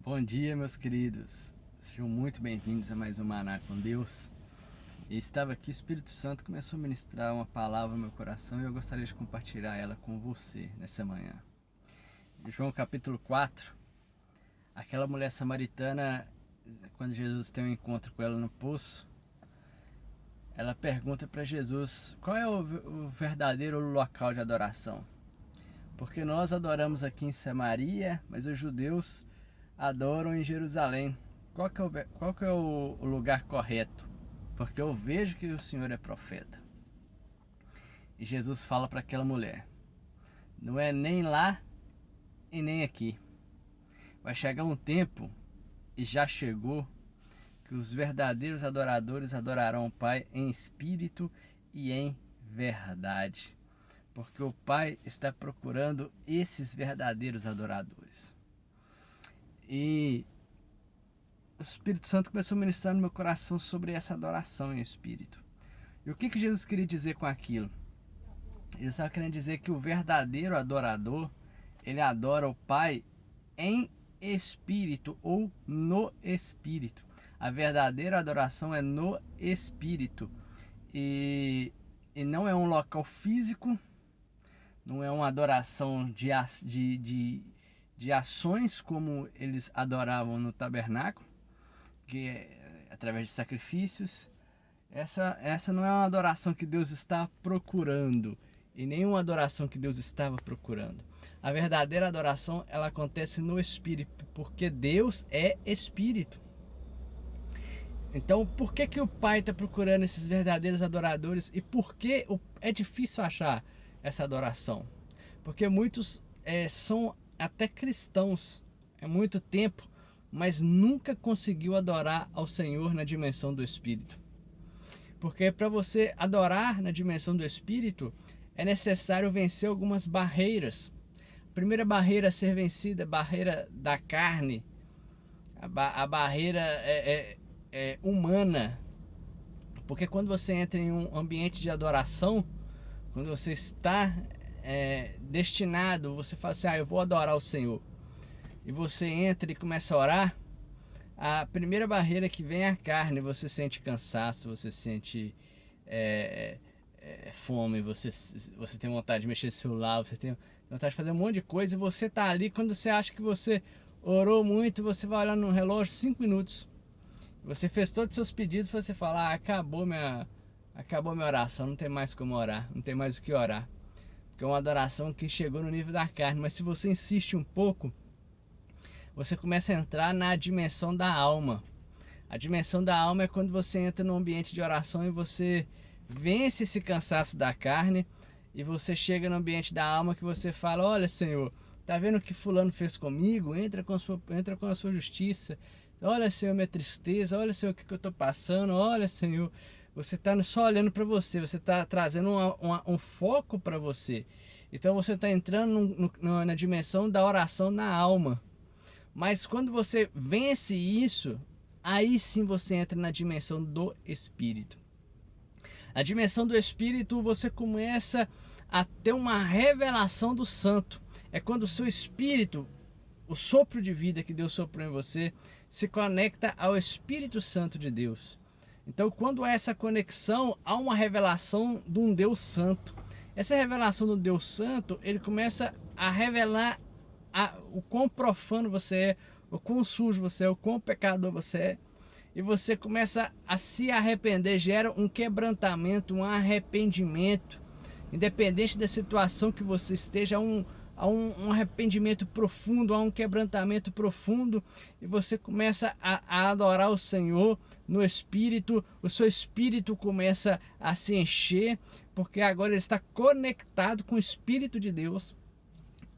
Bom dia, meus queridos. Sejam muito bem-vindos a mais um Maná com Deus. E estava aqui, o Espírito Santo começou a ministrar uma palavra no meu coração e eu gostaria de compartilhar ela com você nessa manhã. Em João capítulo 4, aquela mulher samaritana, quando Jesus tem um encontro com ela no poço, ela pergunta para Jesus qual é o verdadeiro local de adoração. Porque nós adoramos aqui em Samaria, mas os judeus adoram em Jerusalém. Qual que é o lugar correto? Porque eu vejo que o Senhor é profeta. E Jesus fala para aquela mulher: não é nem lá e nem aqui. Vai chegar um tempo, e já chegou, que os verdadeiros adoradores adorarão o Pai em espírito e em verdade. Porque o Pai está procurando esses verdadeiros adoradores. E o Espírito Santo começou a ministrar no meu coração sobre essa adoração em espírito. E o que Jesus queria dizer com aquilo? Ele estava querendo dizer que o verdadeiro adorador, ele adora o Pai em espírito ou no espírito. A verdadeira adoração é no espírito. E não é um local físico, não é uma adoração de ações como eles adoravam no tabernáculo, que é através de sacrifícios. Essa não é uma adoração que Deus está procurando, e nenhuma adoração que Deus estava procurando. A verdadeira adoração, ela acontece no Espírito, porque Deus é Espírito. Então, por que o Pai está procurando esses verdadeiros adoradores e por que é difícil achar essa adoração? Porque muitos são até cristãos há muito tempo, mas nunca conseguiu adorar ao Senhor na dimensão do Espírito. Porque para você adorar na dimensão do Espírito, é necessário vencer algumas barreiras. A primeira barreira a ser vencida é a barreira da carne, a barreira humana. Porque quando você entra em um ambiente de adoração, quando você está destinado, você fala assim: eu vou adorar o Senhor, e você entra e começa a orar, a primeira barreira que vem é a carne. Você sente cansaço, você sente fome, você tem vontade de mexer no celular, você tem vontade de fazer um monte de coisa, e você está ali. Quando você acha que você orou muito, você vai olhar no relógio 5 minutos, você fez todos os seus pedidos, você fala: acabou minha oração, não tem mais como orar, não tem mais o que orar, porque é uma adoração que chegou no nível da carne. Mas se você insiste um pouco, você começa a entrar na dimensão da alma. A dimensão da alma é quando você entra num ambiente de oração e você vence esse cansaço da carne, e você chega no ambiente da alma, que você fala: olha, Senhor, tá vendo o que fulano fez comigo? Entra com a sua justiça. Olha, Senhor, minha tristeza. Olha, Senhor, o que eu estou passando. Olha, Senhor, você está só olhando para você. Você está trazendo um foco para você. Então você está entrando na dimensão da oração na alma. Mas quando você vence isso, aí sim você entra na dimensão do Espírito. A dimensão do Espírito, você começa a ter uma revelação do Santo. É quando o seu Espírito, o sopro de vida que Deus soprou em você, se conecta ao Espírito Santo de Deus. Então, quando há essa conexão, há uma revelação de um Deus Santo. Essa revelação do Deus Santo, ele começa a revelar o quão profano você é, o quão sujo você é, o quão pecador você é. E você começa a se arrepender, gera um quebrantamento, um arrependimento. Independente da situação que você esteja, há um arrependimento profundo, há um quebrantamento profundo, e você começa a adorar o Senhor no Espírito. O seu Espírito começa a se encher, porque agora ele está conectado com o Espírito de Deus.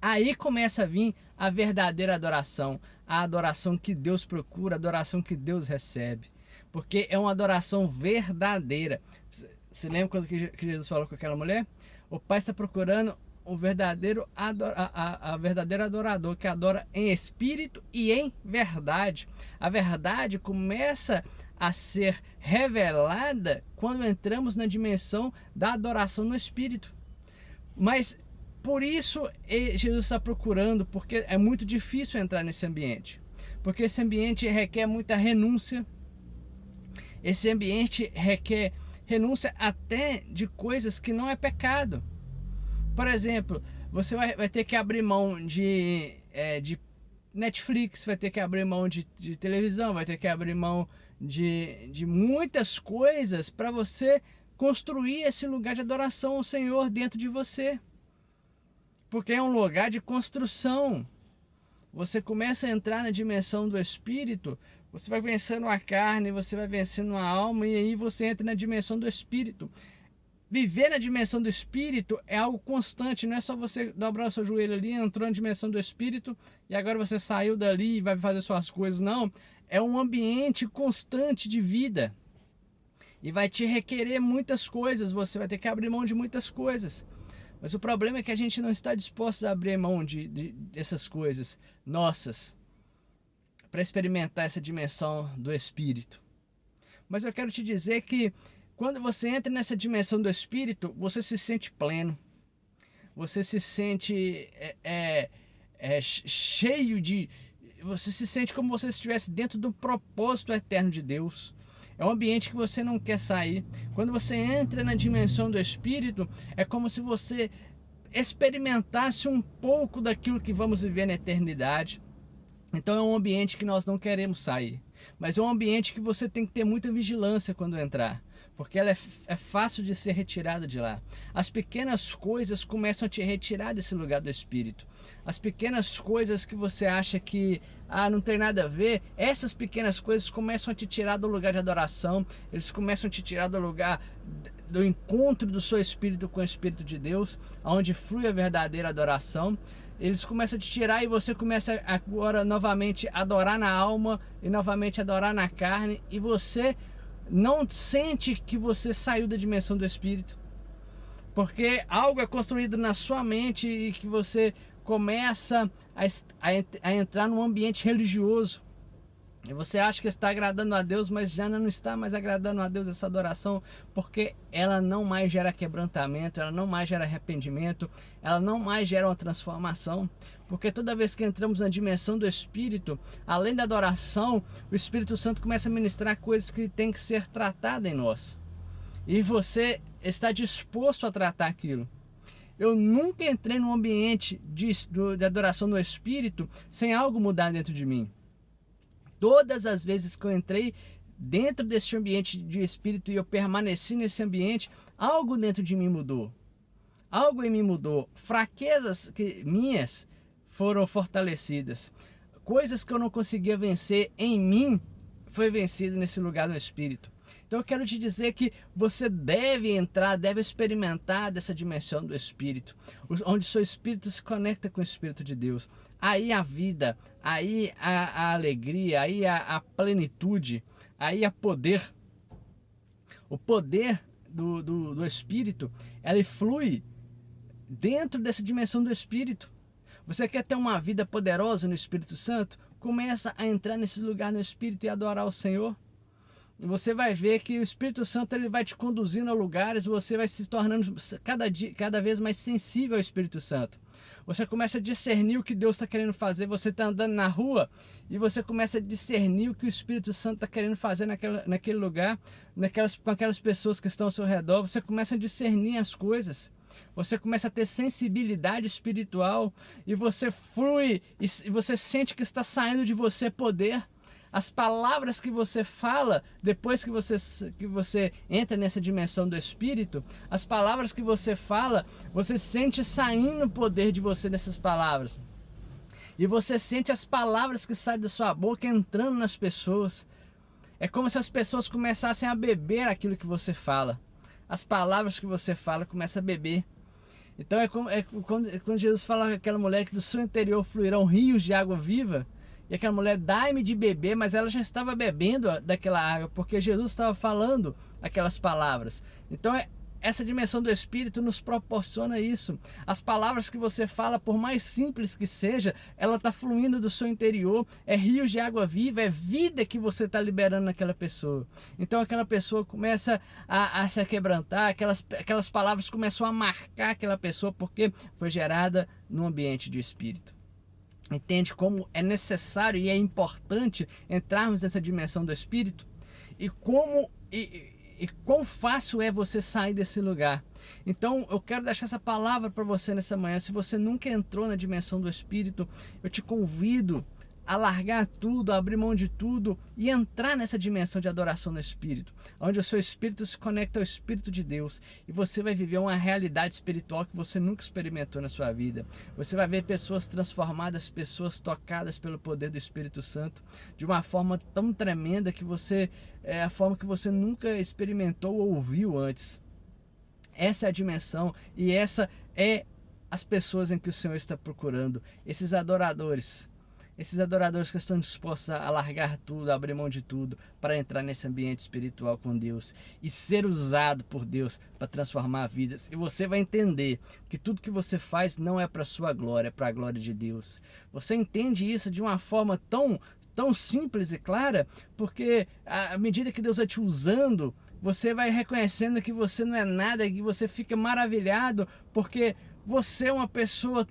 Aí começa a vir a verdadeira adoração, a adoração que Deus procura, a adoração que Deus recebe, porque é uma adoração verdadeira. Você lembra quando que Jesus falou com aquela mulher? O Pai está procurando o verdadeiro verdadeiro adorador, que adora em espírito e em verdade. A verdade começa a ser revelada quando entramos na dimensão da adoração no Espírito. Mas por isso Jesus está procurando, porque é muito difícil entrar nesse ambiente. porque esse ambiente requer muita renúncia. Esse ambiente requer renúncia até de coisas que não é pecado. Por exemplo, você vai ter que abrir mão de Netflix, vai ter que abrir mão de televisão, vai ter que abrir mão de muitas coisas para você construir esse lugar de adoração ao Senhor dentro de você. Porque é um lugar de construção. Você começa a entrar na dimensão do Espírito, você vai vencendo a carne, você vai vencendo a alma, e aí você entra na dimensão do Espírito. Viver na dimensão do Espírito é algo constante, não é só você dobrar o seu joelho ali, entrou na dimensão do Espírito e agora você saiu dali e vai fazer suas coisas. Não, é um ambiente constante de vida e vai te requerer muitas coisas, você vai ter que abrir mão de muitas coisas. Mas o problema é que a gente não está disposto a abrir mão dessas coisas nossas para experimentar essa dimensão do Espírito. Mas eu quero te dizer que quando você entra nessa dimensão do Espírito, você se sente pleno. Você se sente cheio de... Você se sente como se você estivesse dentro do propósito eterno de Deus. É um ambiente que você não quer sair. Quando você entra na dimensão do Espírito, é como se você experimentasse um pouco daquilo que vamos viver na eternidade. Então é um ambiente que nós não queremos sair. Mas é um ambiente que você tem que ter muita vigilância quando entrar. Porque ela é fácil de ser retirada de lá. As pequenas coisas começam a te retirar desse lugar do Espírito. As pequenas coisas que você acha que não tem nada a ver, essas pequenas coisas começam a te tirar do lugar de adoração. Eles começam a te tirar do lugar do encontro do seu Espírito com o Espírito de Deus, onde flui a verdadeira adoração. Eles começam a te tirar e você começa agora novamente a adorar na alma e novamente a adorar na carne, e você não sente que você saiu da dimensão do Espírito, porque algo é construído na sua mente e que você começa a entrar num ambiente religioso. E você acha que está agradando a Deus, mas já não está mais agradando a Deus essa adoração, porque ela não mais gera quebrantamento, ela não mais gera arrependimento, ela não mais gera uma transformação. Porque toda vez que entramos na dimensão do Espírito, além da adoração, o Espírito Santo começa a ministrar coisas que tem que ser tratadas em nós. E você está disposto a tratar aquilo. Eu nunca entrei num ambiente de adoração no Espírito sem algo mudar dentro de mim. Todas as vezes que eu entrei dentro desse ambiente de Espírito e eu permaneci nesse ambiente, algo dentro de mim mudou. Algo em mim mudou. Fraquezas minhas foram fortalecidas. Coisas que eu não conseguia vencer em mim foi vencido nesse lugar no Espírito. Então eu quero te dizer que você deve entrar, deve experimentar dessa dimensão do Espírito, onde seu Espírito se conecta com o Espírito de Deus. Aí a vida, aí a alegria, aí a plenitude, aí a poder. O poder do Espírito, ele flui dentro dessa dimensão do Espírito. Você quer ter uma vida poderosa no Espírito Santo? Começa a entrar nesse lugar no Espírito e adorar o Senhor. Você vai ver que o Espírito Santo ele vai te conduzindo a lugares, você vai se tornando cada vez mais sensível ao Espírito Santo. Você começa a discernir o que Deus está querendo fazer. Você está andando na rua e você começa a discernir o que o Espírito Santo está querendo fazer naquele lugar, com aquelas pessoas que estão ao seu redor. Você começa a discernir as coisas. Você começa a ter sensibilidade espiritual e você flui e você sente que está saindo de você poder. As palavras que você fala, depois que você entra nessa dimensão do Espírito, as palavras que você fala, você sente saindo o poder de você nessas palavras. E você sente as palavras que saem da sua boca entrando nas pessoas. É como se as pessoas começassem a beber aquilo que você fala. As palavras que você fala começam a beber. Então quando Jesus fala com aquela mulher que do seu interior fluirão rios de água viva, e aquela mulher dá-me de beber, mas ela já estava bebendo daquela água, porque Jesus estava falando aquelas palavras. Então essa dimensão do Espírito nos proporciona isso. As palavras que você fala, por mais simples que seja, ela está fluindo do seu interior, é rios de água viva, é vida que você está liberando naquela pessoa. Então aquela pessoa começa a se quebrantar, aquelas palavras começam a marcar aquela pessoa, porque foi gerada num ambiente de Espírito. Entende como é necessário e é importante entrarmos nessa dimensão do Espírito? E como e quão fácil é você sair desse lugar. Então eu quero deixar essa palavra para você nessa manhã. Se você nunca entrou na dimensão do Espírito, eu te convido a largar tudo, a abrir mão de tudo e entrar nessa dimensão de adoração no Espírito, onde o seu Espírito se conecta ao Espírito de Deus e você vai viver uma realidade espiritual que você nunca experimentou na sua vida. Você vai ver pessoas transformadas, pessoas tocadas pelo poder do Espírito Santo de uma forma tão tremenda que é a forma que você nunca experimentou ou ouviu antes. Essa é a dimensão e essa é as pessoas em que o Senhor está procurando, esses adoradores que estão dispostos a largar tudo, a abrir mão de tudo, para entrar nesse ambiente espiritual com Deus e ser usado por Deus para transformar vidas. E você vai entender que tudo que você faz não é para a sua glória, é para a glória de Deus. Você entende isso de uma forma tão simples e clara, porque à medida que Deus vai te usando, você vai reconhecendo que você não é nada, que você fica maravilhado, porque você é uma pessoa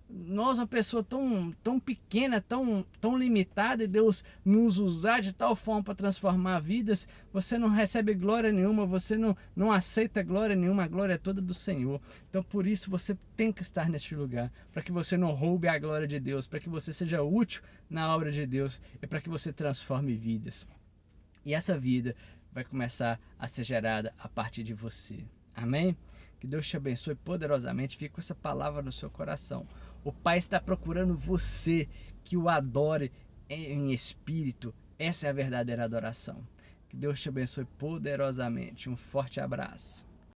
uma pessoa tão pequena, tão limitada, e Deus nos usar de tal forma para transformar vidas, você não recebe glória nenhuma, você não aceita glória nenhuma, a glória é toda do Senhor. Então por isso você tem que estar neste lugar, para que você não roube a glória de Deus, para que você seja útil na obra de Deus e para que você transforme vidas. E essa vida vai começar a ser gerada a partir de você. Amém? Que Deus te abençoe poderosamente. Fique com essa palavra no seu coração. O Pai está procurando você que o adore em espírito. Essa é a verdadeira adoração. Que Deus te abençoe poderosamente. Um forte abraço.